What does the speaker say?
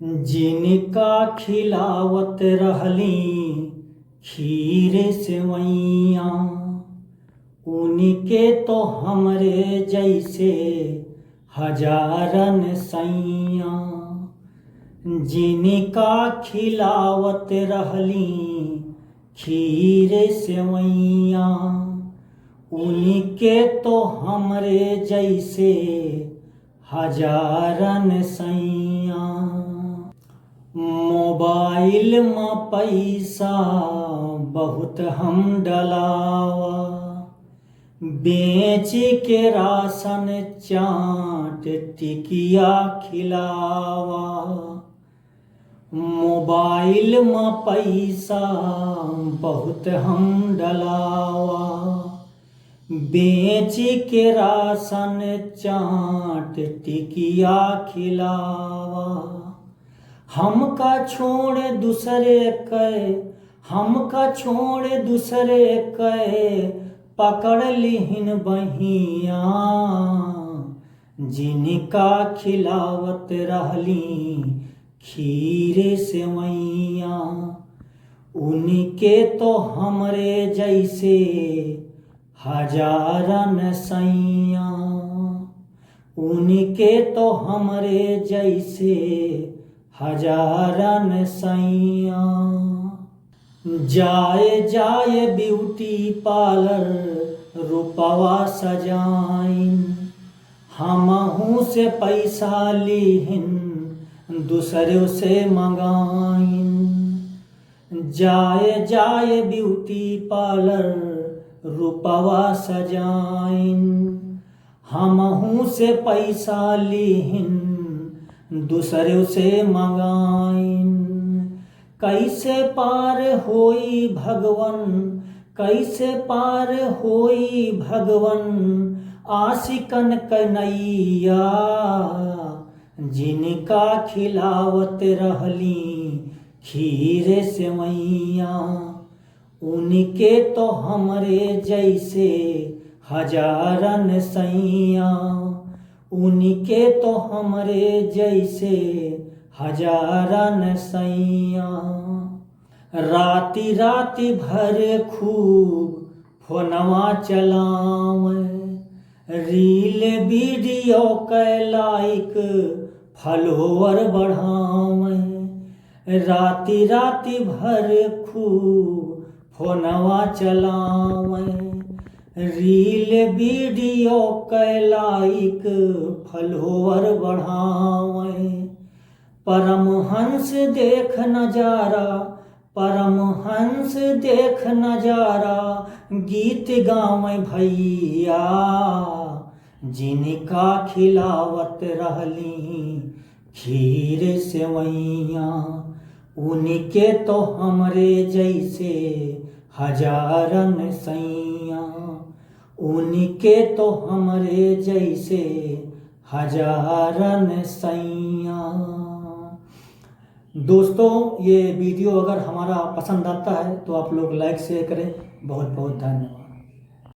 जिनका खिलावत रहली खीर सेवैया, उनके तो हमरे जैसे हजारन सैया। जिनका खिलावत रहली खीर सेवैया, उनके तो हमरे जैसे हजारन सैया। मोबाइल में पैसा बहुत हम डलावा, बेच के राशन चाट टिकिया खिलावा। मोबाइल में पैसा बहुत हम डलावा, बेच के राशन चाट टिकिया खिलावा। हमका छोड़ दूसरे के पकड़ लिहिन बहिया। जिनका खिलावत रहली खीर सेवैया, उनके तो हमरे जैसे हजारन सैया। उनके तो हमरे जैसे हजारन सैया। जाए ब्यूटी पार्लर रुपवा सजाइन, हमहू से पैसा लीहिन दूसरे से मंगाइन। जाए ब्यूटी पार्लर रुपवा सजाइन, हमहू से पैसा लीहिन दूसरे से मंगाइन। कैसे पार होई भगवन आशिकन कन्हैया। जिनका खिलावत रहली खीर सेवैया, उनके तो हमरे जैसे हजारन सैया। उनके तो हमरे जैसे हजारन सैया। राती भर खूब फोनवा चलावे, रील वीडियो के लाइक फॉलोवर बढ़ावे। राती भर खूब फोनवा चलावे, रील वीडियो के लाइक फॉलोवर बढ़ावे। परमहंस देख नजारा गीत गावे भैया। जिनका खिलावत रहली खीर सेवैया, उनके तो हमरे जैसे हजारन सैया। उनके तो हमरे जैसे हजारन सैया। दोस्तों, ये वीडियो अगर हमारा पसंद आता है तो आप लोग लाइक शेयर करें। बहुत बहुत धन्यवाद।